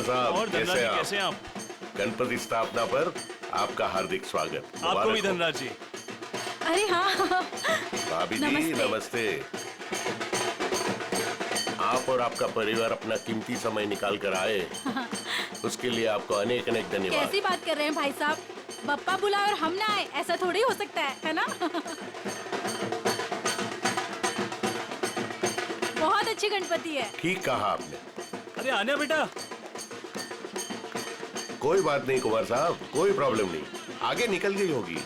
साहब, और धनराज जी कैसे हैं आप? गणपति स्थापना पर आपका हार्दिक स्वागत। आपको भी मुबारक हो। धनराज जी। अरे हाँ। भाभी जी नमस्ते। नमस्ते। आप और आपका परिवार अपना कीमती समय निकाल कर आए, उसके लिए आपको अनेक अनेक धन्यवाद। कैसी बात कर रहे हैं भाई साहब? बप्पा बुलाए और हम ना आए, ऐसा थोड़ी हो सकता है ना? बहुत अच्छी गणपति है। ठीक कहा आपने। अरे आने बेटा। कोई बात नहीं कुमार साहब, कोई प्रॉब्लम नहीं, आगे निकल गई होगी।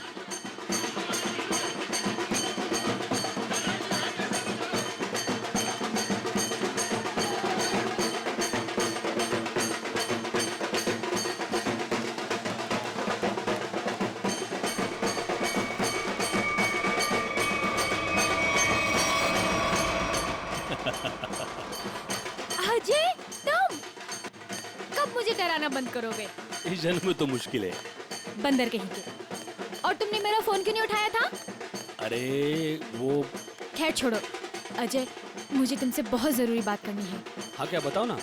अजय, तुम कब मुझे डराना बंद करोगे? इस जन्म में तो मुश्किल है। बंदर कहीं के। और तुमने मेरा फोन क्यों नहीं उठाया था? अरे वो। खैर छोड़ो। अजय, मुझे तुमसे बहुत जरूरी बात करनी है। हाँ क्या बताओ ना।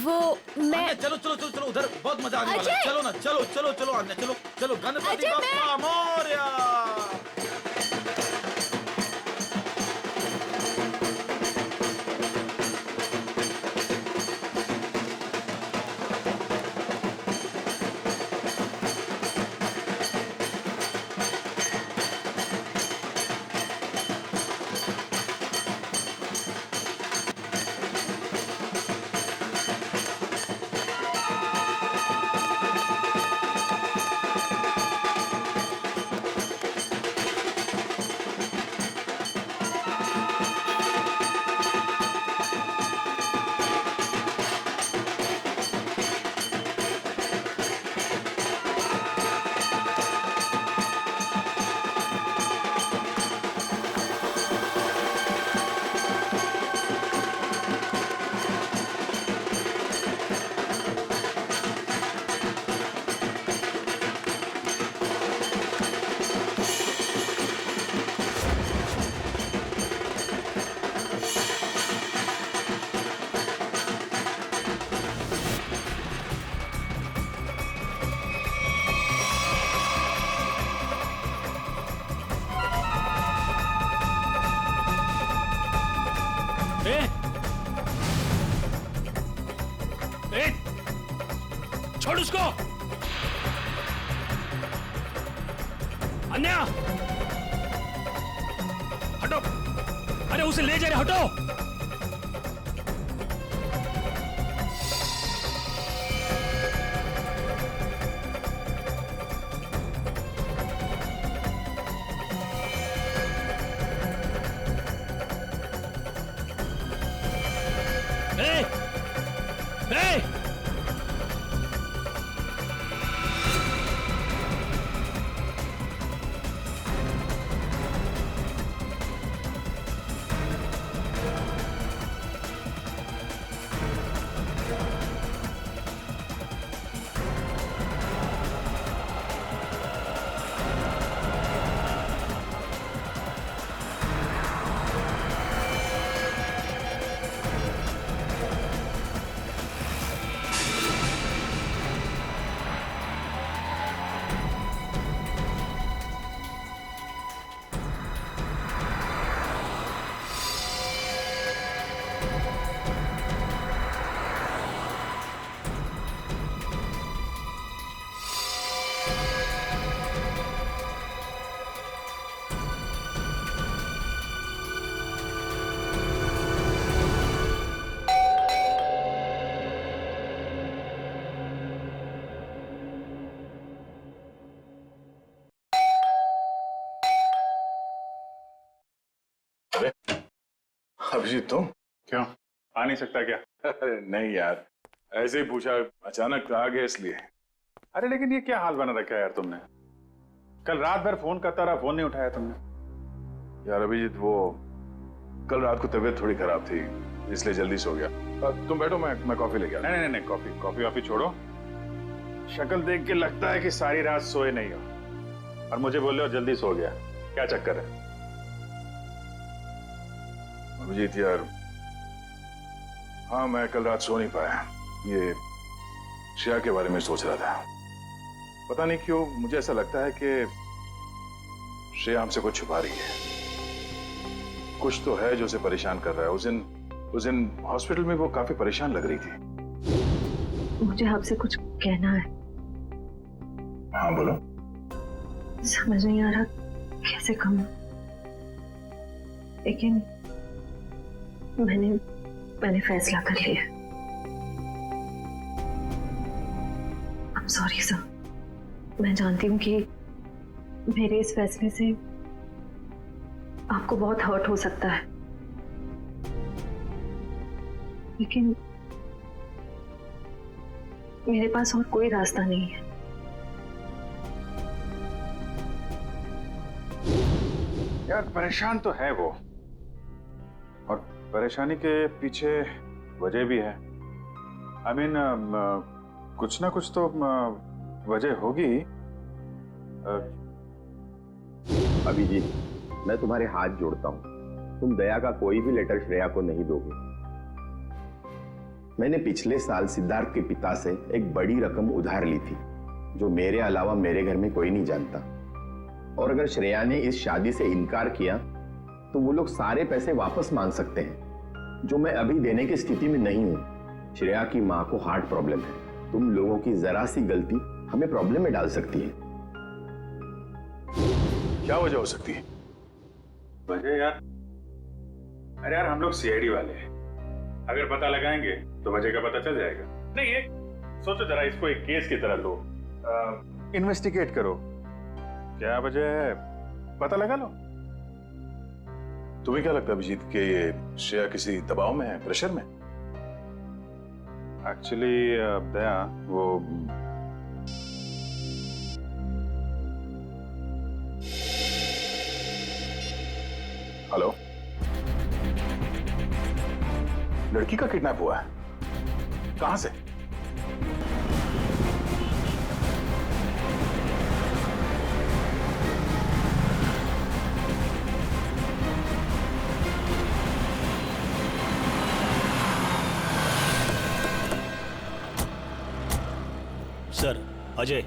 वो मैं चलो चलो चलो चलो, उधर बहुत मजा आने वाला है। अजय! चलो ना, चलो चलो चलो आने, चलो चलो, गणपति अजय, बप्पा मोरया। ए! ए! छोड़ उसको। अन्या हटो। अरे उसे ले जा रहे, हटो। ए! ए! अभिजीत तुम क्यों आ नहीं सकता क्या? अरे नहीं यार, ऐसे ही पूछा, अचानक आ गए इसलिए। अरे लेकिन ये क्या हाल बना रखा है यार तुमने? कल रात भर फोन करता रहा, फोन नहीं उठाया तुमने। यार अभिजीत, वो कल रात को तबीयत थोड़ी खराब थी, इसलिए जल्दी सो गया। तुम बैठो, मैं कॉफी लेके आता। नहीं नहीं नहीं, कॉफी कॉफी वॉफी छोड़ो। शक्ल देख के लगता है कि सारी रात सोए नहीं हो और मुझे बोल रहे हो जल्दी सो गया। क्या चक्कर है? अभिजीत यार, हाँ मैं कल रात सो नहीं पाया। ये श्रेया के बारे में सोच रहा था। पता नहीं क्यों मुझे ऐसा लगता है कि श्रेया हमसे कुछ छुपा रही है। कुछ तो है जो उसे परेशान कर रहा है। उस दिन हॉस्पिटल में वो काफी परेशान लग रही थी। मुझे आपसे कुछ कहना है। हाँ बोलो। समझ नहीं आ रहा कैसे कहूं, लेकिन मैंने फैसला कर लिया। I'm sorry sir. मैं जानती हूँ कि मेरे इस फैसले से आपको बहुत हर्ट हो सकता है, लेकिन मेरे पास और कोई रास्ता नहीं है। यार परेशान तो है वो, और परेशानी के पीछे वजह भी है। I mean, कुछ ना कुछ तो वजह होगी। अभिजीत, मैं तुम्हारे हाथ जोड़ता हूँ, तुम दया का कोई भी लेटर श्रेया को नहीं दोगे। मैंने पिछले साल सिद्धार्थ के पिता से एक बड़ी रकम उधार ली थी, जो मेरे अलावा मेरे घर में कोई नहीं जानता। और अगर श्रेया ने इस शादी से इनकार किया तो वो लोग सारे पैसे वापस मांग सकते हैं, जो मैं अभी देने की स्थिति में नहीं हूं। श्रेया की मां को हार्ट प्रॉब्लम है। तुम लोगों की जरा सी गलती हमें प्रॉब्लम में डाल सकती है। क्या वजह हो सकती है? वजह यार, अरे यार हम लोग सीआईडी वाले हैं, अगर पता लगाएंगे तो वजह का पता चल जाएगा। नहीं ये सोचो जरा, इसको एक केस की तरह लो, इन्वेस्टिगेट करो, क्या वजह है पता लगा लो। तुम्हें क्या लगता है अभिजीत कि ये श्रेया किसी दबाव में है, प्रेशर में? एक्चुअली दया वो हेलो, लड़की का किडनैप हुआ है? कहां से? सर अजय,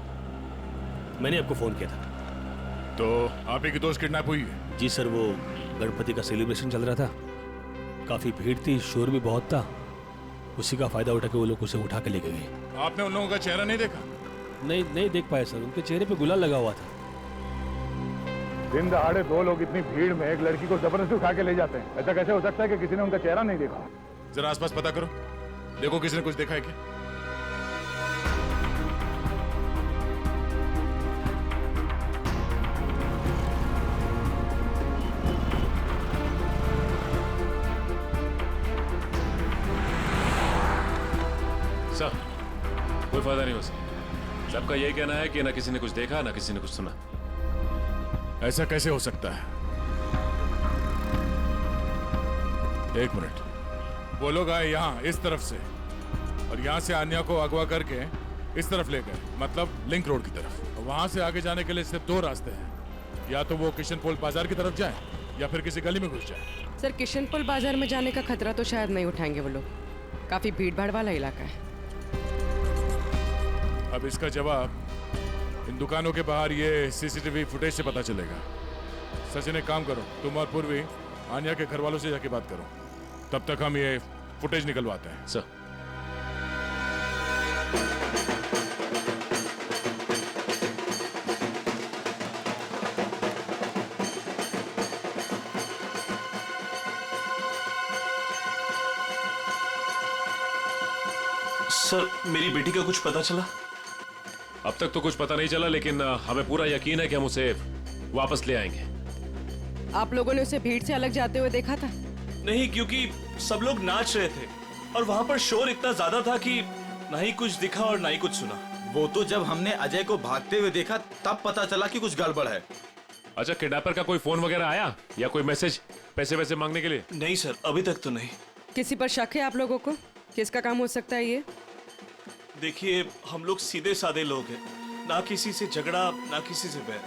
मैंने आपको फोन किया था। तो आप ही की दोस्त किडनैप हुई है? जी सर, वो गणपति का सेलिब्रेशन चल रहा था, काफी भीड़ थी, शोर भी बहुत था, उसी का फायदा उठा के वो लोग उसे उठा के लेके गए। आपने उन लोगों का चेहरा नहीं देखा? नहीं देख पाए सर, उनके चेहरे पे गुलाल लगा हुआ था। दिन दहाड़े दो लोग इतनी भीड़ में एक लड़की को जबरदस्ती उठा के ले जाते हैं, ऐसा कैसे हो सकता है कि किसी ने उनका चेहरा नहीं देखा? जरा आसपास पता करो, देखो किसी ने कुछ देखा है क्या? सर कोई फायदा नहीं हो सकता। सबका यही कहना है कि ना किसी ने कुछ देखा ना किसी ने कुछ सुना। ऐसा कैसे हो सकता है? एक मिनट, वो लोग आए यहाँ इस तरफ से और यहाँ से आन्या को अगवा करके इस तरफ ले गए, मतलब लिंक रोड की तरफ। वहां से आगे जाने के लिए सिर्फ दो रास्ते हैं, या तो वो किशनपोल बाजार की तरफ जाए या फिर किसी गली में घुस जाए। सर किशनपोल बाजार में जाने का खतरा तो शायद नहीं उठाएंगे वो लोग, काफी भीड़ भाड़ वाला इलाका है। अब इसका जवाब इन दुकानों के बाहर ये सीसीटीवी फुटेज से पता चलेगा। सचिन एक काम करो, तुम और पूर्वी आन्या के घर वालों से जाके बात करो, तब तक हम ये फुटेज निकलवाते हैं। सर सर मेरी बेटी का कुछ पता चला? अब तक तो कुछ पता नहीं चला, लेकिन हमें पूरा यकीन है कि हम उसे वापस ले आएंगे। आप लोगों ने उसे भीड़ से अलग जाते हुए देखा था? नहीं, क्योंकि सब लोग नाच रहे थे और वहां पर शोर इतना ज्यादा था कि ना ही कुछ दिखा और ना ही कुछ सुना। वो तो जब हमने अजय को भागते हुए देखा तब पता चला कि कुछ गड़बड़ है। अच्छा, किडनैपर का कोई फोन वगैरह आया या कोई मैसेज पैसे वैसे मांगने के लिए? नहीं सर, अभी तक तो नहीं। किसी पर शक है आप लोगों को? किसका काम हो सकता है ये? देखिए, हम लोग सीधे साधे लोग हैं, ना किसी से झगड़ा ना किसी से बैर।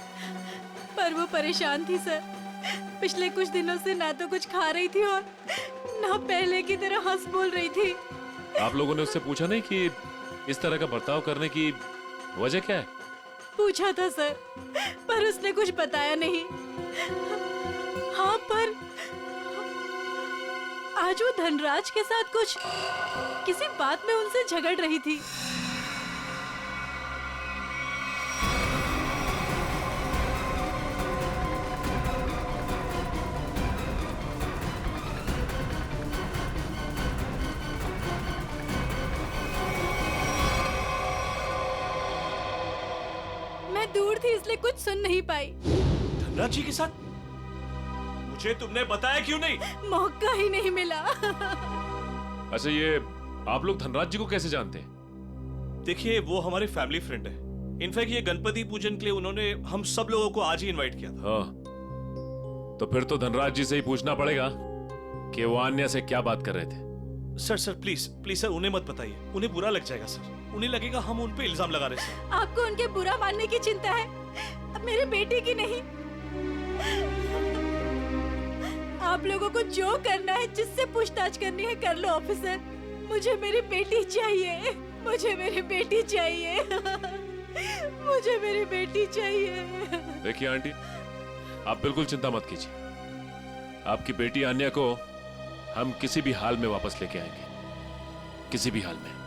पर वो परेशान थी सर, पिछले कुछ दिनों से ना तो कुछ खा रही थी और ना पहले की तरह हंस बोल रही थी। आप लोगों ने उससे पूछा नहीं कि इस तरह का बर्ताव करने की वजह क्या है? पूछा था सर, पर उसने कुछ बताया नहीं। हाँ, पर आज वो धनराज के साथ कुछ किसी बात में उनसे झगड़ रही थी। मैं दूर थी इसलिए कुछ सुन नहीं पाई। धनराज जी के साथ? मुझे तुमने बताया क्यों नहीं? मौका ही नहीं मिला। अच्छा, ये आप लोग धनराज जी को कैसे जानते हैं? देखिए, वो हमारे फैमिली फ्रेंड है। इनफैक्ट ये गणपति पूजन के लिए उन्होंने हम सब लोगों को आज ही इनवाइट किया था। हाँ, तो फिर तो धनराज जी से ही पूछना पड़ेगा कि वो अन्य से क्या बात कर रहे थे। सर प्लीज प्लीज सर, उन्हें मत बताइए, उन्हें बुरा लग जाएगा सर। उन्हें लगेगा हम उन पे इल्जाम लगा रहे सर। आपको उनके बुरा मानने की चिंता है, अब मेरे बेटे की नहीं। आप लोगों को जो करना है, जिससे पूछताछ करनी है कर लो ऑफिसर। मुझे मेरी बेटी चाहिए, मुझे मेरी बेटी चाहिए, मुझे मेरी बेटी चाहिए। देखिए आंटी, आप बिल्कुल चिंता मत कीजिए। आपकी बेटी अन्या को हम किसी भी हाल में वापस लेके आएंगे, किसी भी हाल में।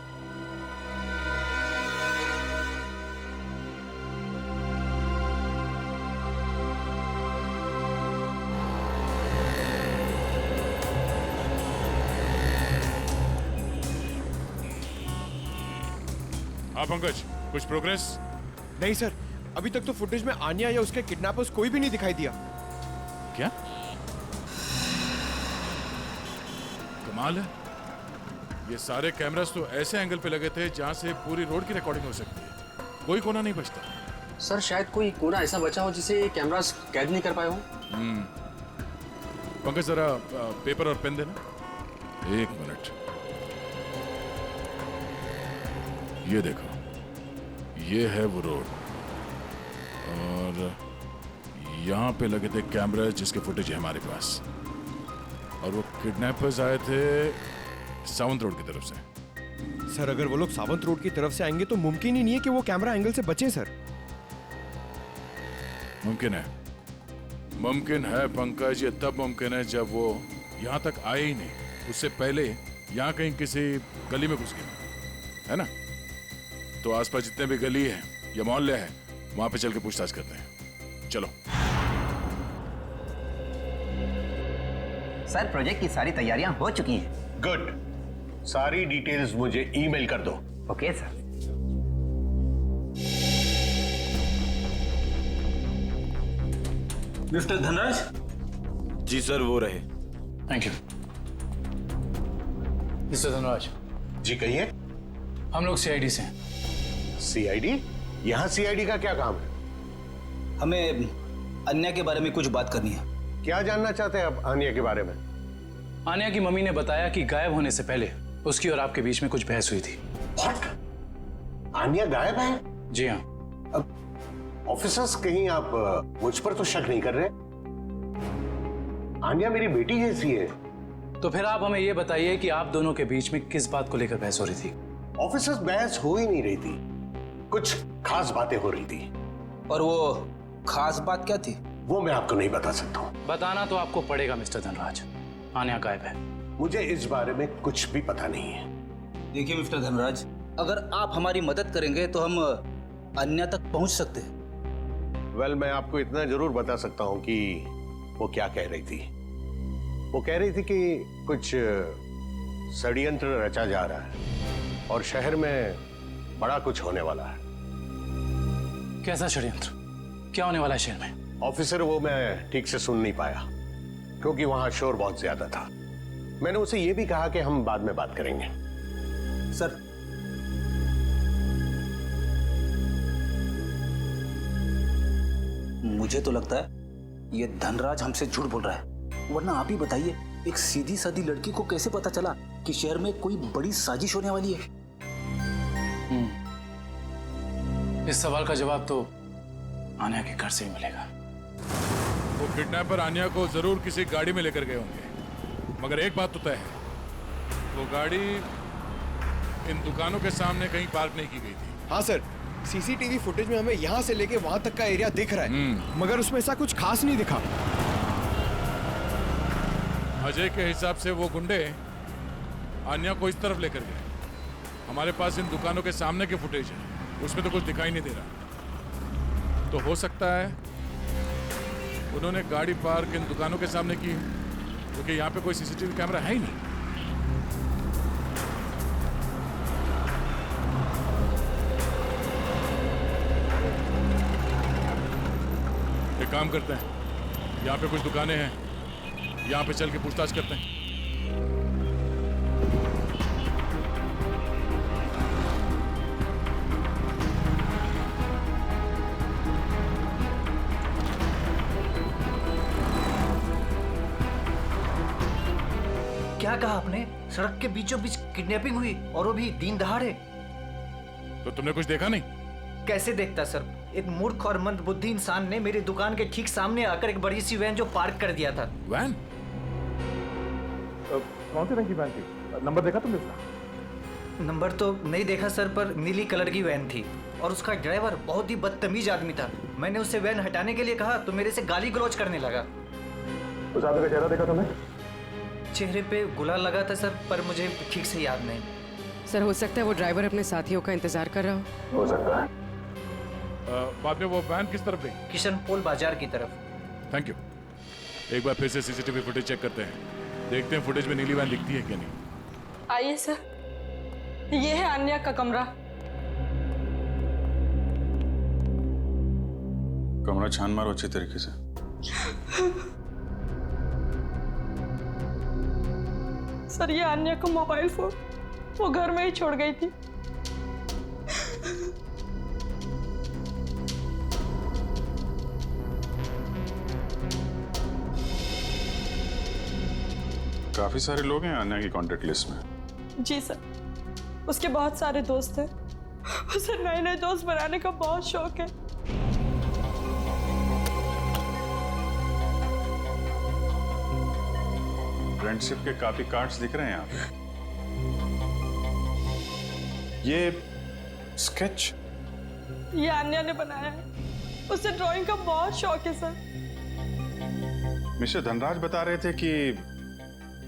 हाँ पंकज, कुछ प्रोग्रेस? नहीं सर, अभी तक तो फुटेज में आन्या या उसके किडनैपर्स कोई भी नहीं दिखाई दिया। क्या कमाल है, ये सारे कैमरास तो ऐसे एंगल पे लगे थे जहां से पूरी रोड की रिकॉर्डिंग हो सकती है, कोई कोना नहीं बचता। सर शायद कोई कोना ऐसा बचा हो जिसे कैमरास कैद नहीं कर पाए हो। पंकज जरा पेपर और पेन देना। एक मिनट, ये देखो, ये है वो रोड और यहाँ पे लगे थे कैमरा जिसके फुटेज है हमारे पास, और वो किडनैपर्स आए थे सावंत रोड की तरफ से। सर अगर वो लोग सावंत रोड की तरफ से आएंगे तो मुमकिन ही नहीं है कि वो कैमरा एंगल से बचे सर। मुमकिन है, मुमकिन है पंकज, ये तब मुमकिन है जब वो यहाँ तक आए ही नहीं, उससे पहले यहाँ कहीं किसी गली में घुस गए, है ना? तो आसपास जितने भी गली है या मोहल्ले हैं, वहां पे चल के पूछताछ करते हैं। चलो। सर प्रोजेक्ट की सारी तैयारियां हो चुकी हैं। गुड, सारी डिटेल्स मुझे ईमेल कर दो। Okay sir. मिस्टर धनराज? जी सर, वो रहे। Thank you. मिस्टर धनराज जी कहिए। हम लोग सीआईडी से हैं। सीआईडी? यहाँ सीआईडी का क्या काम है? हमें अन्या के बारे में कुछ बात करनी है। क्या जानना चाहते हैं आप अन्या के बारे में? आन्या की मम्मी ने बताया कि गायब होने से पहले उसकी और आपके बीच में कुछ बहस हुई थी। What? आन्या गायब है? जी हाँ। अब ऑफिसर्स, कहीं आप मुझ पर तो शक नहीं कर रहे? आन्या मेरी बेटी जैसी है। तो फिर आप हमें ये बताइए कि आप दोनों के बीच में किस बात को लेकर बहस हो रही थी? ऑफिसर्स, बहस हो ही नहीं रही थी, कुछ खास बातें हो रही थी। और वो खास बात क्या थी? वो मैं आपको नहीं बता सकता हूँ। बताना तो आपको पड़ेगा मिस्टर धनराज, आन्या गायब है। मुझे इस बारे में कुछ भी पता नहीं है। देखिए मिस्टर धनराज, अगर आप हमारी मदद करेंगे तो हम अन्या तक पहुंच सकते हैं। वेल, मैं आपको इतना जरूर बता सकता हूँ कि वो क्या कह रही थी। वो कह रही थी कि कुछ षड्यंत्र रचा जा रहा है और शहर में बड़ा कुछ होने वाला है। कैसा षड्यंत्र? क्या होने वाला है शहर में? ऑफिसर, वो मैं ठीक से सुन नहीं पाया क्योंकि वहां शोर बहुत ज्यादा था। मैंने उसे ये भी कहा कि हम बाद में बात करेंगे। सर, मुझे तो लगता है ये धनराज हमसे झूठ बोल रहा है, वरना आप ही बताइए, एक सीधी सादी लड़की को कैसे पता चला कि शहर में कोई बड़ी साजिश होने वाली है? इस सवाल का जवाब तो आन्या के घर से ही मिलेगा। वो किडनैपर आन्या को जरूर किसी गाड़ी में लेकर गए होंगे, मगर एक बात तो तय है, वो गाड़ी इन दुकानों के सामने कहीं पार्क नहीं की गई थी। हाँ सर, सीसीटीवी फुटेज में हमें यहाँ से लेके वहां तक का एरिया दिख रहा है, मगर उसमें ऐसा कुछ खास नहीं दिखा। अजय के हिसाब से वो गुंडे आन्या को इस तरफ लेकर गए। हमारे पास इन दुकानों के सामने के फुटेज है, उसमें तो कुछ दिखाई नहीं दे रहा। तो हो सकता है उन्होंने गाड़ी पार्क इन दुकानों के सामने की, क्योंकि यहाँ पे कोई सीसीटीवी कैमरा है ही नहीं। एक काम करते हैं, यहाँ पे कुछ दुकानें हैं, यहाँ पे चल के पूछताछ करते हैं। क्या कहा आपने? सड़क के बीचों बीच किडनैपिंग हुई और वो भी दिन दहाड़े? तो तुमने कुछ देखा नहीं? कैसे देखता सर, एक मूर्ख और मंदबुद्धि इंसान ने मेरी दुकान के ठीक सामने आकर एक बड़ी सी वैन जो पार्क कर दिया था। वैन? कौन सी रंग की वैन थी? नंबर देखा तुमने इसका? नंबर तो नहीं देखा सर, पर नीली कलर की वैन थी और उसका ड्राइवर बहुत ही बदतमीज आदमी था। मैंने उसे वैन हटाने के लिए कहा तो मेरे से गाली गलौज करने लगा। उस आदमी का चेहरा देखा तुमने? चेहरे पे गुलाल लगा था सर, पर मुझे ठीक से याद नहीं। सर हो सकता है वो ड्राइवर अपने साथियों का इंतजार कर रहा हो सकता है। बाद में वो वैन किस तरफ गई? किशन पोल बाजार की तरफ। Thank you. एक बार फिर से सीसीटीवी फुटेज चेक करते हैं, देखते हैं फुटेज में नीली वैन दिखती है क्या नहीं। आइए सर, ये है आन्या का कमरा। कमरा छान मारो अच्छे तरीके से। सर ये आन्या का मोबाइल फोन वो घर में ही छोड़ गई थी। काफी सारे लोग हैं आन्या की कांटेक्ट लिस्ट में। जी सर, उसके बहुत सारे दोस्त हैं। उसे नए नए दोस्त बनाने का बहुत शौक है। फ्रेंडशिप के काफी कार्ड्स दिख रहे हैं यहाँ पे। ये स्केच ये आन्या ने बनाया है। उसे ड्राइंग का बहुत शौक है सर। मिस्टर धनराज बता रहे थे कि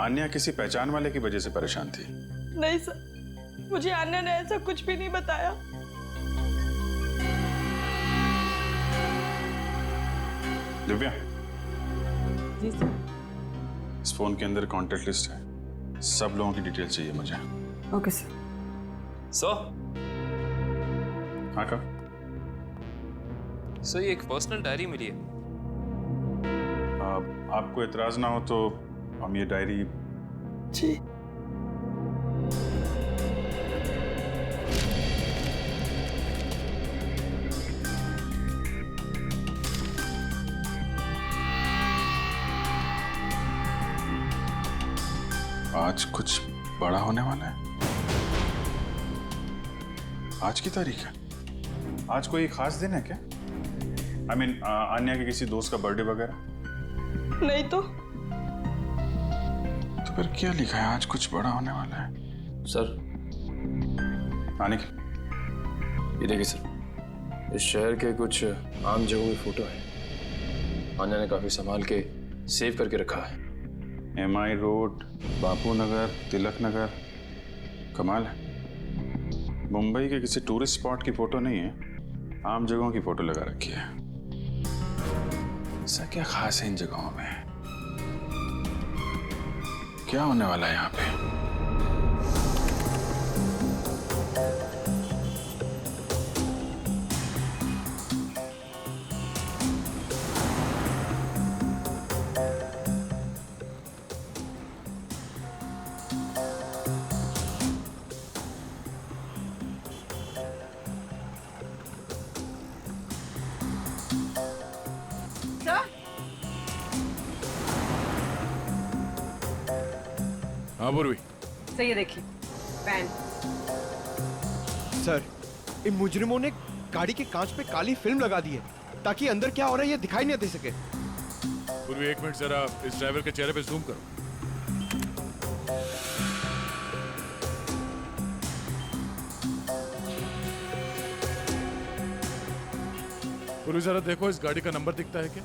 आन्या किसी पहचान वाले की वजह से परेशान थी। नहीं सर, मुझे आन्या ने ऐसा कुछ भी नहीं बताया। दिव्या, जी सर। इस फोन के अंदर कॉन्टेक्ट लिस्ट है, सब लोगों की डिटेल चाहिए मुझे। Okay sir. हाँ का? सर ये एक पर्सनल डायरी मिली है। आपको एतराज ना हो तो हम ये डायरी। जी। आज कुछ बड़ा होने वाला है। आज की तारीख है? आज कोई खास दिन है क्या? I mean, आन्या के किसी दोस्त का बर्थडे वगैरह? नहीं तो फिर क्या लिखा है? आज कुछ बड़ा होने वाला है। सर आने की ये देखिए सर, इस शहर के कुछ आम जगहों की फोटो है। आन्या ने काफी संभाल के सेव करके रखा है। MI रोड, बापू नगर, तिलक नगर, कमाल है। मुंबई के किसी टूरिस्ट स्पॉट की फोटो नहीं है, आम जगहों की फोटो लगा रखी है। ऐसा क्या खास है इन जगहों में? क्या होने वाला है यहाँ पे? हाँ पूर्वी। सर ये देखिए वैन। सर इन मुजरिमों ने गाड़ी के कांच पे काली फिल्म लगा दी है ताकि अंदर क्या हो रहा है ये दिखाई नहीं दे सके। पूर्वी एक मिनट जरा इस ड्राइवर के चेहरे पे जूम करो। पूरी जरा देखो इस गाड़ी का नंबर दिखता है क्या?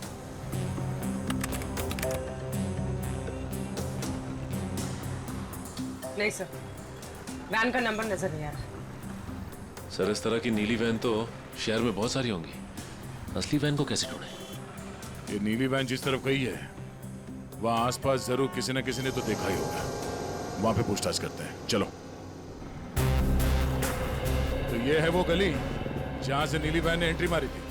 नहीं सर, वैन का नंबर नजर नहीं आ रहा। सर इस तरह की नीली वैन तो शहर में बहुत सारी होंगी, असली वैन को कैसे ढूंढें? ये नीली वैन जिस तरफ गई है वहां आसपास जरूर किसी न किसी ने तो देखा ही होगा। वहां पे पूछताछ करते हैं, चलो। तो ये है वो गली जहां से नीली वैन ने एंट्री मारी थी।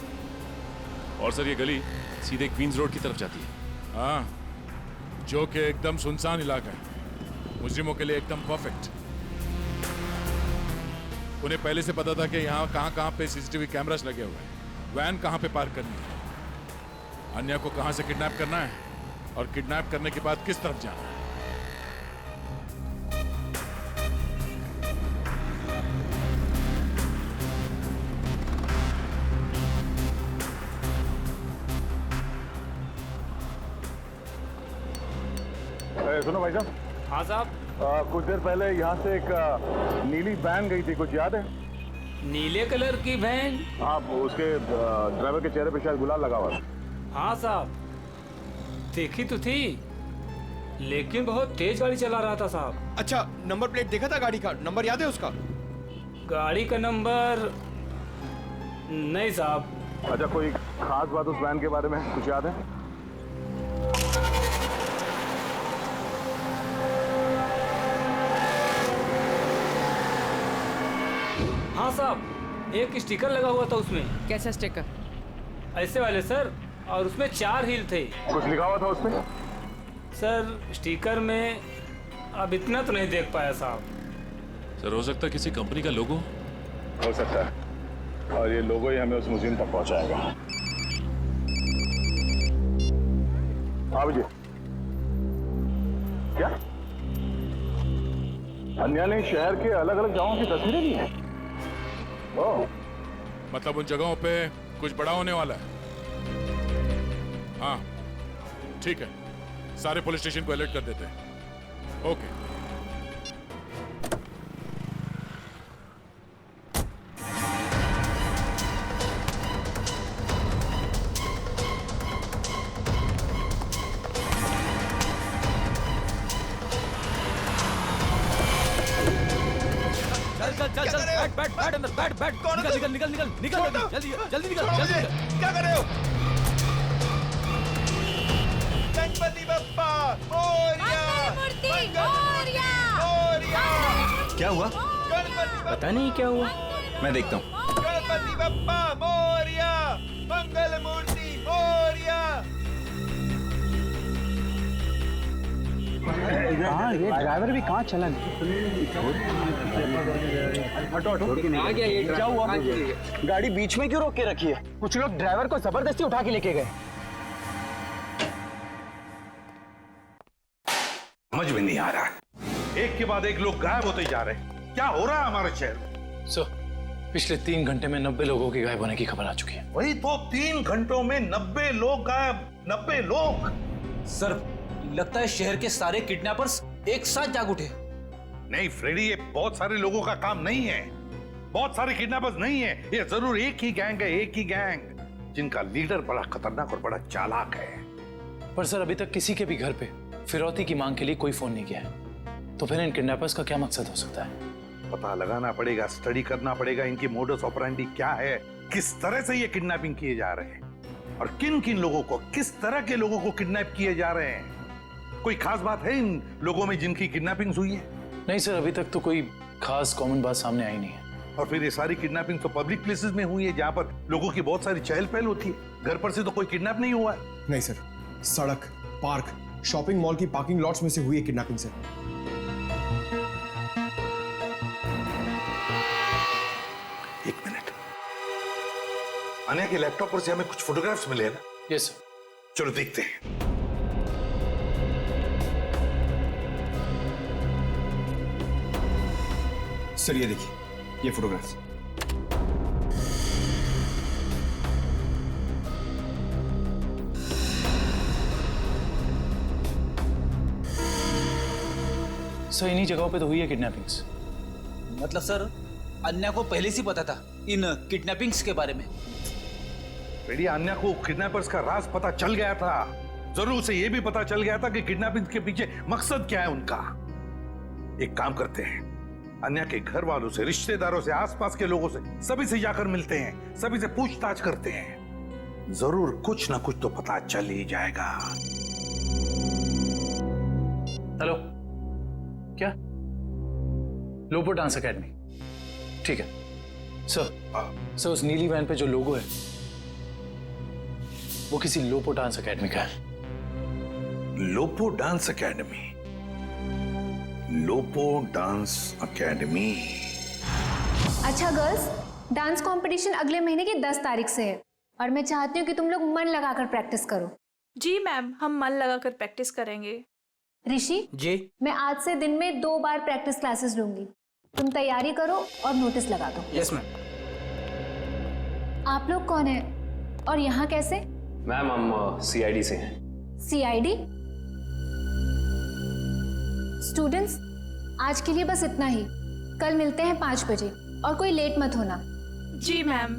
और सर ये गली सीधे क्वींस रोड की तरफ जाती है। हाँ, जो कि एकदम सुनसान इलाका है, मुजरिमों के लिए एकदम परफेक्ट। उन्हें पहले से पता था कि यहाँ कहाँ पे सीसीटीवी कैमरास लगे हुए हैं, वैन कहाँ पे पार्क करनी है, अन्या को कहाँ से किडनैप करना है और किडनैप करने के बाद किस तरफ जाना है। सुनो भाई साहब। हाँ साहब। कुछ देर पहले यहाँ से एक नीली वैन गई थी, कुछ याद है? नीले कलर की वैन? हाँ, उसके ड्राइवर के चेहरे पे शायद गुलाल लगा हुआ था। हाँ साहब, देखी तो थी, लेकिन बहुत तेज गाड़ी चला रहा था साहब। अच्छा, नंबर प्लेट देखा था गाड़ी का? नंबर याद है उसका? गाड़ी का नंबर नहीं साहब। अच्छा, कोई खास बात उस वैन के बारे में कुछ याद है? हाँ साहब, एक स्टिकर लगा हुआ था उसमें। कैसा स्टिकर? ऐसे वाले सर, और उसमें 4 हील थे। कुछ लिखा हुआ था उसमें? सर स्टिकर में अब इतना तो नहीं देख पाया साहब। सर हो सकता है किसी कंपनी का लोगो हो सकता है, और ये लोगो ही हमें उस म्यूजियम तक पहुंचाएगा। हाँ विजय, क्या अन्या ने शहर के अलग अलग जगहों की तस्वीरें ली हैं? ओह, मतलब उन जगहों पे कुछ बड़ा होने वाला है। हाँ ठीक है, सारे पुलिस स्टेशन को अलर्ट कर देते हैं। ओके। बैठ अंदर, बैठ निकल जल्दी निकल। क्या कर रहे हो? गणपति बप्पा मोरया! क्या हुआ? पता नहीं क्या हुआ, मैं देखता हूँ। गणपति बप्पा मोरया! मंगल मूर्ति मोरया! हाँ, ये ड्राइवर भी कहाँ चला? क्या हुआ? गाड़ी बीच में क्यों रोक के रखी है? कुछ लोग ड्राइवर को जबरदस्ती उठा के लेके गए। समझ में नहीं आ रहा, एक के बाद एक लोग गायब होते जा रहे हैं। क्या हो रहा है हमारे शहर में? पिछले 3 घंटे में 90 लोगों के गायब होने की खबर आ चुकी है। वही तो, 3 घंटों में 90 लोग गायब। 90 लोग? सर, लगता है शहर के सारे किडनैपर्स एक साथ जाग उठे। नहीं फ्रेडी, ये बहुत सारे लोगों का काम नहीं है, बहुत सारे किडनैपर्स नहीं है, ये जरूर एक ही गैंग है, एक ही गैंग, जिनका लीडर बड़ा खतरनाक और बड़ा चालाक है। पर सर अभी तक किसी के भी घर पे फिरौती की मांग के लिए कोई फोन नहीं किया है, तो फिर इन किडनैपर्स का क्या मकसद हो सकता है? पता लगाना पड़ेगा, स्टडी करना पड़ेगा, इनकी मोडस ऑपरेंडी क्या है, किस तरह से ये किडनैपिंग किए जा रहे हैं और किन किन लोगों को, किस तरह के लोगों को किडनैप किए जा रहे हैं। कोई खास बात है इन लोगों में जिनकी किडनैपिंग हुई है? नहीं सर, अभी तक तो कोई खास कॉमन बात सामने आई नहीं है। और फिर ये सारी किडनैपिंग तो पब्लिक प्लेसेस में हुई है, जहां पर लोगों की बहुत सारी चहल पहल होती है। घर पर से तो कोई किडनैप नहीं हुआ है। नहीं सर, सड़क, पार्क, शॉपिंग मॉल की पार्किंग लॉट्स में से हुई है किडनैपिंग सर। एक मिनट, अन्या के लैपटॉप पर से हमें कुछ फोटोग्राफ्स मिले हैं ना? Yes sir. चलो देखते हैं। सर ये देखिए, ये फोटोग्राफ्स। सर इन्हीं जगहों पे तो हुई है किडनैपिंग्स। मतलब सर, अन्या को पहले से पता था इन किडनैपिंग्स के बारे में? बेटी अन्या को किडनैपर्स का राज पता चल गया था। जरूर उसे यह भी पता चल गया था कि किडनैपिंग के पीछे मकसद क्या है उनका। एक काम करते हैं, अन्या के घर वालों से, रिश्तेदारों से, आसपास के लोगों से, सभी से जाकर मिलते हैं, सभी से पूछताछ करते हैं। जरूर कुछ ना कुछ तो पता चल ही जाएगा। हेलो, क्या? लोपो डांस एकेडमी, ठीक है सर। उस नीली वैन पे जो लोगो है वो किसी लोपो डांस एकेडमी का है। लोपो डांस एकेडमी? लोपो डांस एकेडमी। अच्छा गर्ल्स, डांस कंपटीशन अगले महीने की 10 तारीख से है और मैं चाहती हूँ कि तुम लोग मन लगाकर प्रैक्टिस करो। जी मैम, हम मन लगाकर प्रैक्टिस करेंगे। ऋषि जी, मैं आज से दिन में 2 बार प्रैक्टिस क्लासेस लूंगी। तुम तैयारी करो और नोटिस लगा दो। Yes ma'am. आप लोग कौन है और यहाँ कैसे? मैम हम सीआईडी से हैं। सीआईडी? स्टूडेंट्स, आज के लिए बस इतना ही। कल मिलते हैं 5 बजे और कोई लेट मत होना। जी मैम।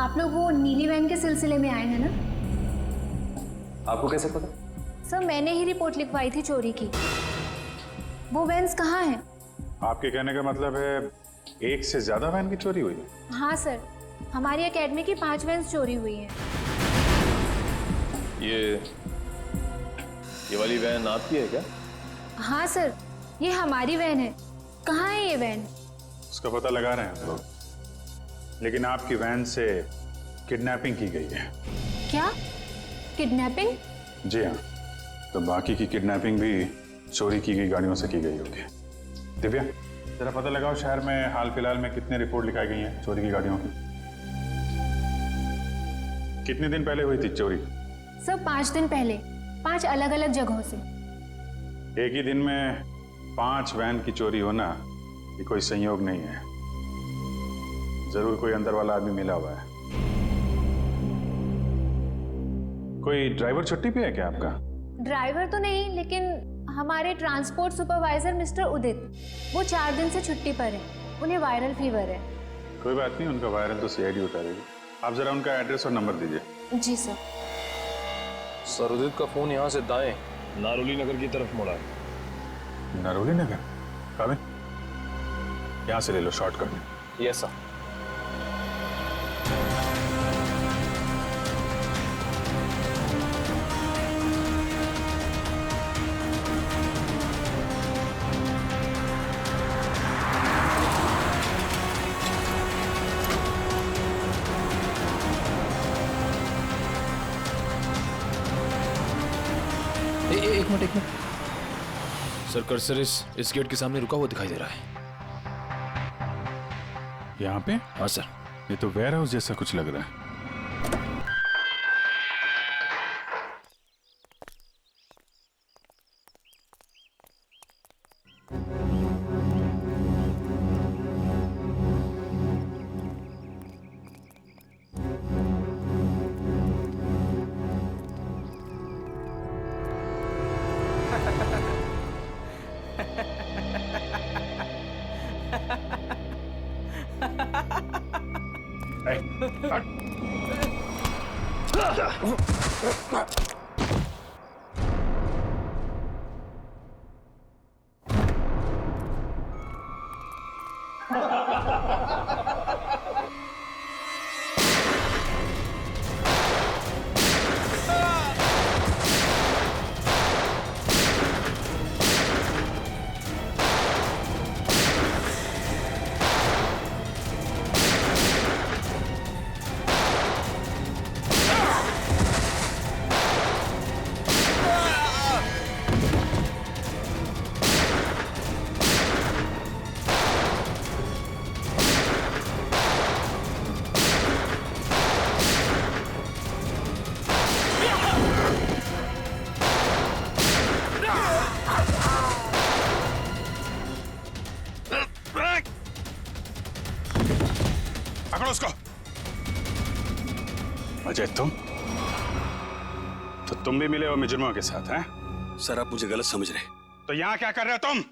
आप लोग वो नीली वैन के सिलसिले में आए हैं ना? आपको कैसे पता? सर, मैंने ही रिपोर्ट लिखवाई थी चोरी की। वो वैन्स कहाँ हैं? आपके कहने का मतलब है एक से ज्यादा वैन की चोरी हुई है? हाँ सर, हमारी एकेडमी की 5 वैन्स चोरी हुई हैं। ये वाली वैन आपकी है क्या? हाँ सर, ये हमारी वैन है। कहाँ है ये वैन? उसका पता लगा रहे हैं हम लोग, लेकिन आपकी वैन से किडनैपिंग की गई है। क्या? किडनैपिंग? जी हाँ, तो बाकी की किडनैपिंग भी चोरी की गई गाड़ियों से की गई होगी। दिव्या, जरा पता लगाओ शहर में हाल फिलहाल में कितने रिपोर्ट लिखाई गई हैं चोरी की गाड़ियों की। कितने दिन पहले हुई थी चोरी? सर 5 दिन पहले, 5 अलग अलग जगहों से। एक ही दिन में 5 वैन की चोरी होना ये कोई संयोग नहीं है। जरूर कोई अंदर वाला आदमी मिला हुआ है। कोई ड्राइवर छुट्टी पे है क्या आपका? ड्राइवर तो नहीं, लेकिन हमारे ट्रांसपोर्ट सुपरवाइजर मिस्टर उदित, वो 4 दिन से छुट्टी पर हैं। उन्हें वायरल फीवर है। कोई बात नहीं, उनका वायरल तो सीआईडी उतारेगी। आप जरा उनका एड्रेस और नंबर दीजिए। जी सर। सर, उदित का फोन यहाँ से दाएं नारोली नगर की तरफ मुड़ा है। नारोली नगर? काबिल, यहाँ से ले लो शॉर्टकट। Yes sir. एक मिनट। सर, कर्सर इस गेट के सामने रुका हुआ दिखाई दे रहा है। यहाँ पे? हाँ सर। ये तो वेयर हाउस जैसा कुछ लग रहा है। पकड़ो उसको। अजय, तुम भी मिले हो मुजरिमों के साथ हैं? सर, आप मुझे गलत समझ रहे। तो यहाँ क्या कर रहे हो तुम?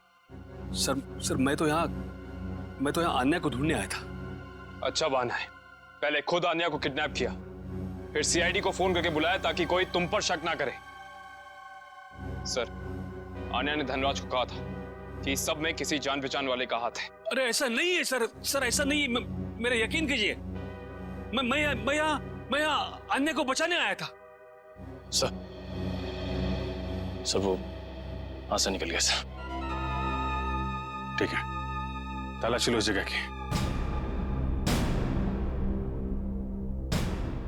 सर मैं तो यहाँ अन्या को ढूंढने आया था। अच्छा बहाना है, पहले खुद आन्या को किडनैप किया, फिर सीआईडी को फोन करके बुलाया ताकि कोई तुम पर शक ना करे। सर, आन्या ने धनराज को कहा था कि इस सब में किसी जान पहचान वाले का हाथ है। अरे ऐसा नहीं है सर, सर ऐसा नहीं, मेरा यकीन कीजिए। मैं यहाँ अन्य को बचाने आया था। सर वो हाथ से निकल गया सर। ठीक है, तलाशी लो उस जगह की।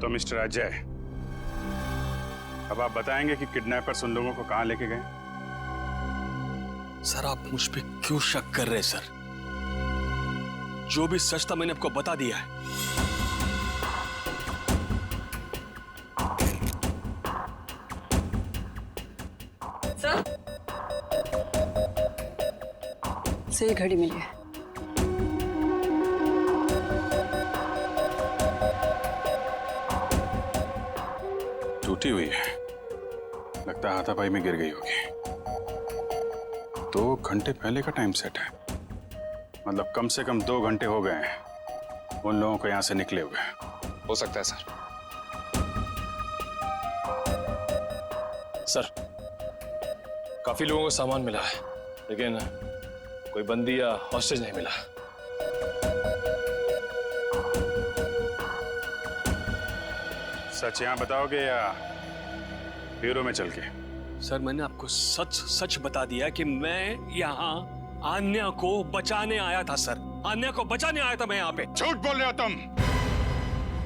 तो मिस्टर अजय, अब आप बताएंगे कि किडनैपर्स उन लोगों को कहां लेके गए? सर आप मुझ पे क्यों शक कर रहे हैं सर? जो भी सच था मैंने आपको बता दिया है। सर से घड़ी मिली है। टूटी हुई है, लगता है हाथापाई में गिर गई होगी। 2 घंटे पहले का टाइम सेट है, मतलब कम से कम 2 घंटे हो गए हैं उन लोगों को यहां से निकले हुए। हो सकता है सर। सर, काफी लोगों को सामान मिला है, लेकिन कोई बंदी या हॉस्टेज नहीं मिला। सच यहां बताओगे या ब्यूरो में चल के? सर मैंने आपको सच सच बता दिया कि मैं यहाँ आन्या को बचाने आया था सर। आन्या को बचाने आया था मैं यहाँ पे। झूठ बोल रहे हो तुम।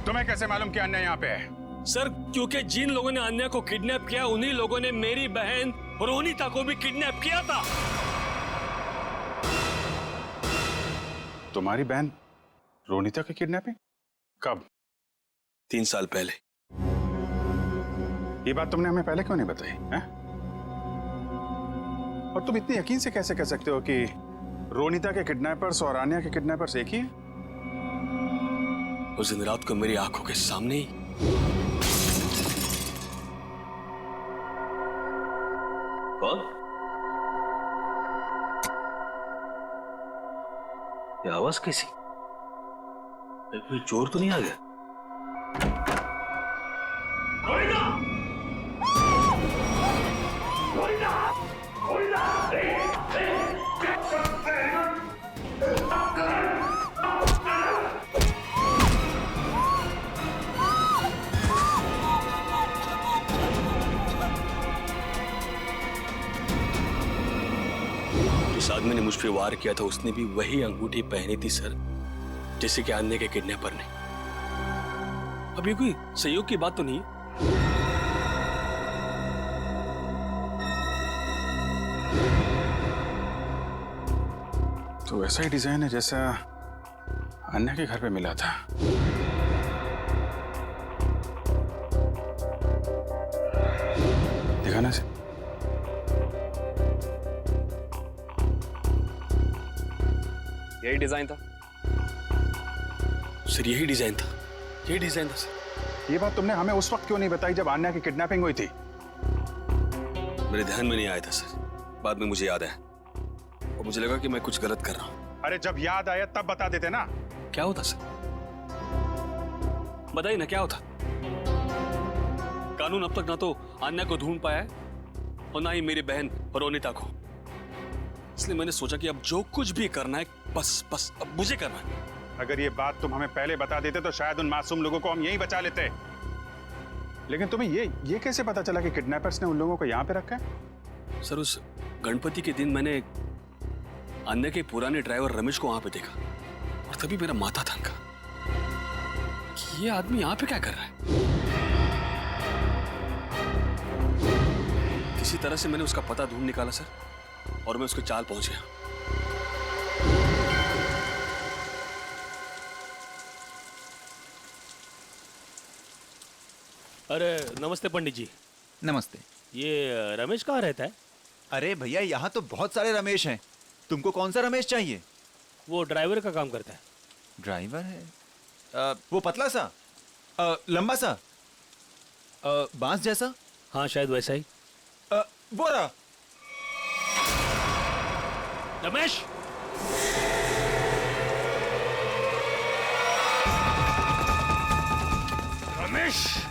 तुम्हें कैसे मालूम कि आन्या यहाँ पे है? सर क्योंकि जिन लोगों ने आन्या को किडनैप किया उन्हीं लोगों ने मेरी बहन रोनिता को भी किडनैप किया था। तुम्हारी बहन रोनिता की किडनैपिंग कब? 3 साल पहले। ये बात तुमने हमें पहले क्यों नहीं बताई है? और तुम इतनी यकीन से कैसे कह सकते हो कि रोनिता के किडनैपर्स और आन्या के किडनैपर्स एक ही हैं? उस दिन रात को मेरी आंखों के सामने ही कौन? ये आवाज कैसी? कोई चोर तो नहीं आ गया? जिस आदमी ने मुझ पे वार किया था उसने भी वही अंगूठी पहनी थी सर, जैसे कि आन्या के किडनैपर ने। अब ये कोई संयोग की बात तो नहीं है? तो वैसा ही डिजाइन है जैसा अन्या के घर पे मिला था। देखा ना? यही डिजाइन था सर, यही डिजाइन था, यही डिजाइन था सर। ये बात तुमने हमें उस वक्त क्यों नहीं बताई जब आन्या की किडनैपिंग हुई थी? मेरे ध्यान में नहीं आया था सर, बाद में मुझे याद आया और मुझे लगा कि मैं कुछ गलत कर रहा हूं। अरे जब याद आया तब बता देते ना। क्या होता सर? बताइए ना क्या होता? कानून अब तक ना तो आन्या को ढूंढ पाया है और ना ही मेरी बहन रोनिता को। इसलिए मैंने सोचा कि अब जो कुछ भी करना है बस अब मुझे करना है। अगर ये बात तुम हमें पहले बता देते तो शायद उन मासूम लोगों को हम यहीं बचा लेते। लेकिन तुम्हें ये कैसे पता चला कि किडनैपर्स ने उन लोगों को यहाँ पे रखा है? सर उस गणपति के दिन मैंने अन्य के पुराने ड्राइवर रमेश को वहां पे देखा और तभी मेरा माथा थनका कि ये आदमी यहाँ पे क्या कर रहा है। किसी तरह से मैंने उसका पता ढूंढ निकाला सर और मैं उसके चाल पहुंच गया। अरे नमस्ते पंडित जी। नमस्ते। ये रमेश कहाँ रहता है? अरे भैया यहाँ तो बहुत सारे रमेश हैं, तुमको कौन सा रमेश चाहिए? वो ड्राइवर का काम करता है। ड्राइवर है? वो पतला सा, लंबा सा, बांस जैसा? हाँ शायद वैसा ही। वो रहा। रमेश!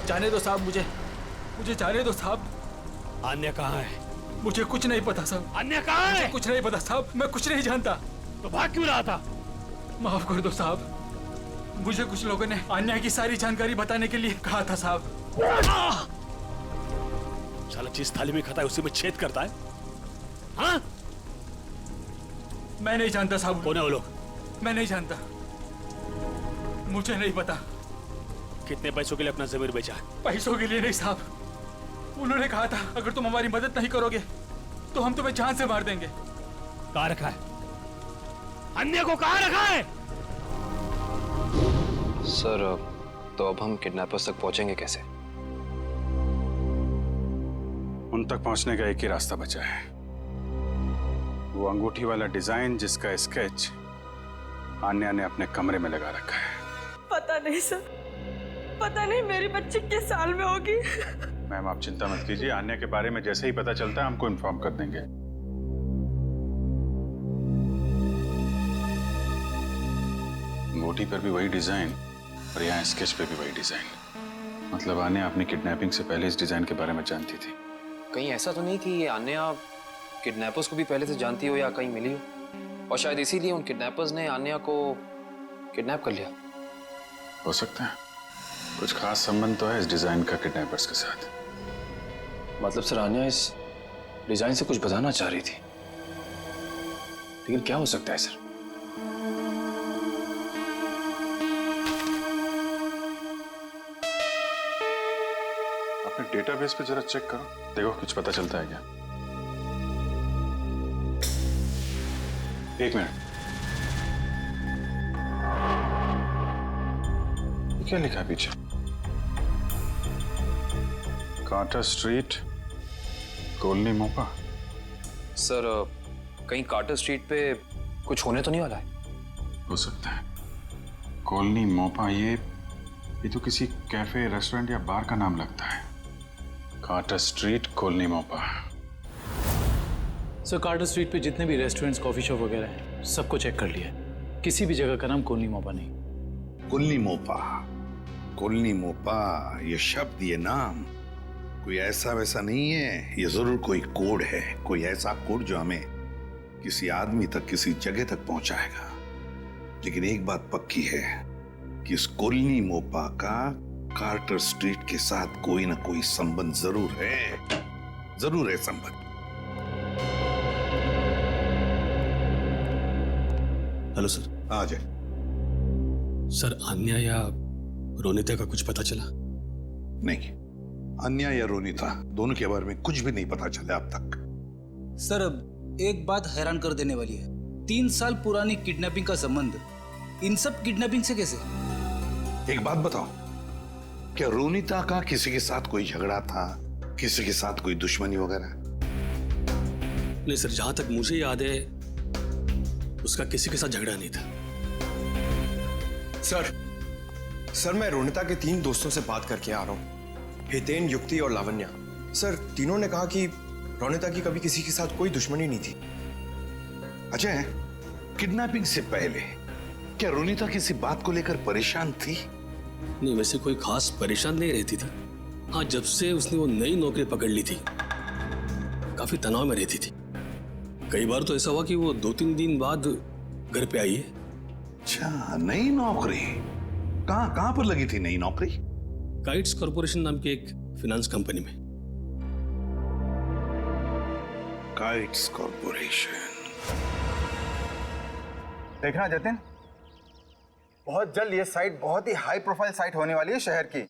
जाने दो साहब, मुझे जाने दो साहब। अन्य कहाँ है? मुझे कुछ नहीं पता साहब। अन्य कहाँ है? मुझे कुछ नहीं पता साहब, मैं कुछ नहीं जानता। तो भाग क्यों रहा था? माफ कर दो साहब, मुझे कुछ लोगों ने अन्य की सारी जानकारी बताने के लिए कहा था साहब। साला जिस थाली में खाता है उसी में छेद करता है। हाँ? मैं नहीं जानता साहब। कौन है वो लोग? मैं नहीं जानता, मुझे नहीं पता। कितने पैसों के लिए अपना जमीर बेचा? पैसों के लिए नहीं साहब, उन्होंने कहा था अगर तुम हमारी मदद नहीं करोगे तो हम तुम्हें जान से मार देंगे। कहाँ रखा है? अन्य को कहाँ रखा है? सर, तो अब हम किडनैपर्स तक पहुंचेंगे कैसे? उन तक पहुंचने का एक ही रास्ता बचा है, वो अंगूठी वाला डिजाइन जिसका स्केच आन्या ने अपने कमरे में लगा रखा है। पता नहीं सर, पता नहीं मेरी बच्ची किस साल में होगी। मैम आप चिंता मत कीजिए, आन्या के बारे में जैसे ही पता चलता है हमको इन्फॉर्म कर देंगे। अंगूठी पर भी वही डिजाइन और यहाँ स्केच पे भी वही डिजाइन। मतलब आन्या अपनी किडनैपिंग से पहले इस डिजाइन के बारे में जानती थी। कहीं ऐसा तो नहीं कि आन्या किडनैपर्स को भी पहले से जानती हो या कहीं मिली हो, और शायद इसीलिए उन किडनैपर्स ने आन्या को किडनैप कर लिया? हो सकता है, कुछ खास संबंध तो है इस डिजाइन का किडनैपर्स के साथ। मतलब सर आन्या इस डिजाइन से कुछ बताना चाह रही थी, लेकिन क्या हो सकता है सर? अपने डेटाबेस पे जरा चेक करो, देखो कुछ पता चलता है क्या। एक मिनट, क्या लिखा है पीछे? कार्टर स्ट्रीट, कॉलोनी मोपा। सर कहीं कार्टर स्ट्रीट पे कुछ होने तो नहीं वाला है? हो सकता है, कॉलोनी मोपा, ये तो किसी कैफे, रेस्टोरेंट या बार का नाम लगता है। कार्टर स्ट्रीट, कॉलोनी मोपा। सर कार्टर स्ट्रीट पे जितने भी रेस्टोरेंट्स, कॉफी शॉप वगैरह हैं, सबको चेक कर लिया, किसी भी जगह का नाम कॉलोनी मोपा नहीं। कॉलोनी मोपा, कॉलोनी मोपा, ये शब्द, ये नाम कोई ऐसा वैसा नहीं है, ये जरूर कोई कोड है, कोई ऐसा कोड जो हमें किसी आदमी तक, किसी जगह तक पहुंचाएगा। लेकिन एक बात पक्की है कि इस कॉलोनी मोपा का कार्टर स्ट्रीट के साथ कोई ना कोई संबंध जरूर है संबंध। Hello sir. आ जाए। सर अन्या या रोनिता का कुछ पता चला? नहीं, अन्या या रोनिता दोनों के बारे में कुछ भी नहीं पता चला अब तक। सर अब एक बात हैरान कर देने वाली है, 3 साल पुरानी किडनैपिंग का संबंध इन सब किडनैपिंग से कैसे? एक बात बताओ, क्या रोनिता का किसी के साथ कोई झगड़ा था, किसी के साथ कोई दुश्मनी वगैरह? नहीं सर, जहां तक मुझे याद है उसका किसी के साथ झगड़ा नहीं था। सर मैं रोनिता के 3 दोस्तों से बात करके आ रहा हूँ, हितेन, युक्ति और लावण्या। सर तीनों ने कहा कि रोनिता की कभी किसी के साथ कोई दुश्मनी नहीं थी। अजय, किडनैपिंग से पहले क्या रोनिता किसी बात को लेकर परेशान थी? नहीं, वैसे कोई खास परेशान नहीं रहती थी। हाँ, जब से उसने वो नई नौकरी पकड़ ली थी काफी तनाव में रहती थी। कई बार तो ऐसा हुआ कि वो 2-3 दिन बाद घर पे आई है। अच्छा, नई नौकरी? कहाँ पर लगी थी नई नौकरी? काइट्स कॉर्पोरेशन नाम की एक फाइनेंस कंपनी में। Kites corporation. देखना जतिन, बहुत जल्द ये साइट बहुत ही हाई प्रोफाइल साइट होने वाली है शहर की।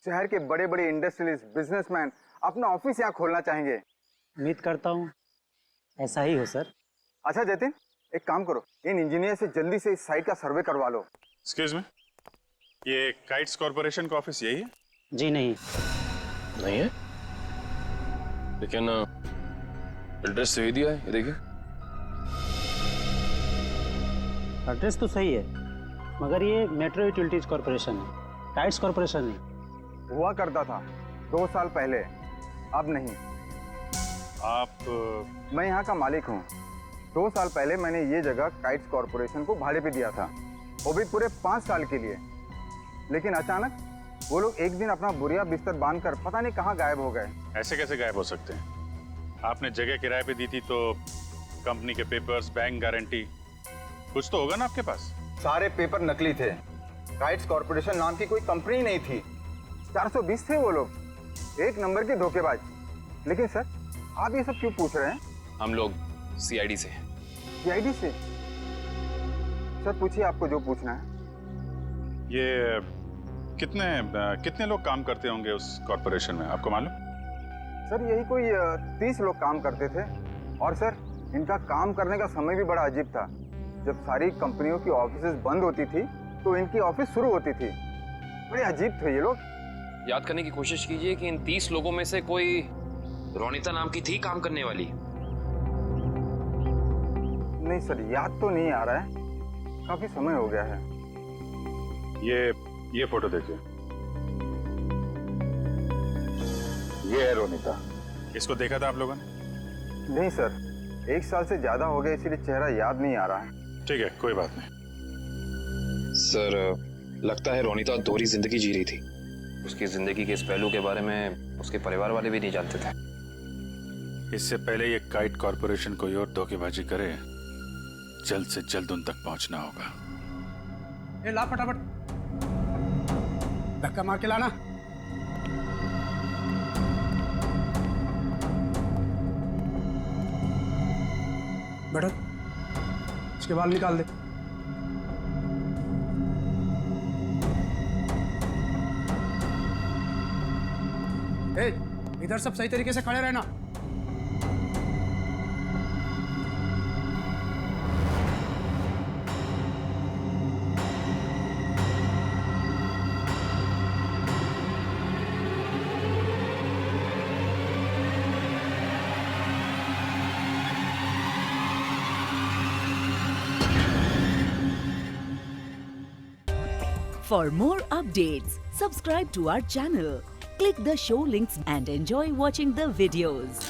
शहर के बड़े बड़े इंडस्ट्रियलिस्ट, बिजनेसमैन अपना ऑफिस यहाँ खोलना चाहेंगे। उम्मीद करता हूँ ऐसा ही हो सर। अच्छा जतिन, एक काम करो, इन इंजीनियर से जल्दी से इस साइट का सर्वे करवा लो। एक्सक्यूज मी, ये काइट्स कॉर्पोरेशन का ऑफिस यही है? जी नहीं। नहीं है, लेकिन एड्रेस सही दिया है, ये देखिए। एड्रेस तो सही है, मगर ये मेट्रो यूटिलिटीज कॉर्पोरेशन है, काइट्स कॉर्पोरेशन नहीं। हुआ करता था 2 साल पहले, अब नहीं। आप? मैं यहाँ का मालिक हूँ। 2 साल पहले मैंने ये जगह काइट्स कॉर्पोरेशन को भाड़े पे दिया था, वो भी पूरे 5 साल के लिए। लेकिन अचानक वो लोग एक दिन अपना बुरिया बिस्तर बांधकर पता नहीं कहाँ गायब हो गए। ऐसे कैसे गायब हो सकते हैं? आपने जगह किराए पे दी थी तो कंपनी के पेपर्स, बैंक गारंटी, कुछ तो होगा ना आपके पास? सारे पेपर नकली थे। काइट्स कॉर्पोरेशन नाम की कोई कंपनी नहीं थी। 420 थे वो लोग, एक नंबर के धोखेबाज। लेकिन सर, आप ये सब क्यों पूछ रहे हैं? हम लोग सीआईडी से। सीआईडी से? सर पूछिए आपको जो पूछना है। ये कितने लोग काम करते होंगे उस कॉर्पोरेशन में, आपको मालूम? सर यही कोई 30 लोग काम करते थे। और सर इनका काम करने का समय भी बड़ा अजीब था। जब सारी कंपनियों की ऑफिसेज बंद होती थी तो इनकी ऑफिस शुरू होती थी। बड़े अजीब थे ये लोग। याद करने की कोशिश कीजिए कि इन 30 लोगों में से कोई रोनिता नाम की थी काम करने वाली? नहीं सर, याद तो नहीं आ रहा है, काफी समय हो गया है। ये फोटो देखिए, ये है रोनिता। इसको देखा था आप लोगों ने? नहीं सर, 1 साल से ज्यादा हो गया, इसीलिए चेहरा याद नहीं आ रहा है। ठीक है, कोई बात नहीं। सर लगता है रोनिता दोहरी जिंदगी जी रही थी। उसकी जिंदगी के इस पहलू के बारे में उसके परिवार वाले भी नहीं जानते थे। इससे पहले ये काइट कॉर्पोरेशन कोई और धोखेबाजी करे, जल्द से जल्द उन तक पहुंचना होगा। ए ला फटाफट, धक्का मार के लाना। बैठो, इसके बाल निकाल दे। ए, इधर सब सही तरीके से खड़े रहना। For more updates, subscribe to our channel, click the show links and enjoy watching the videos.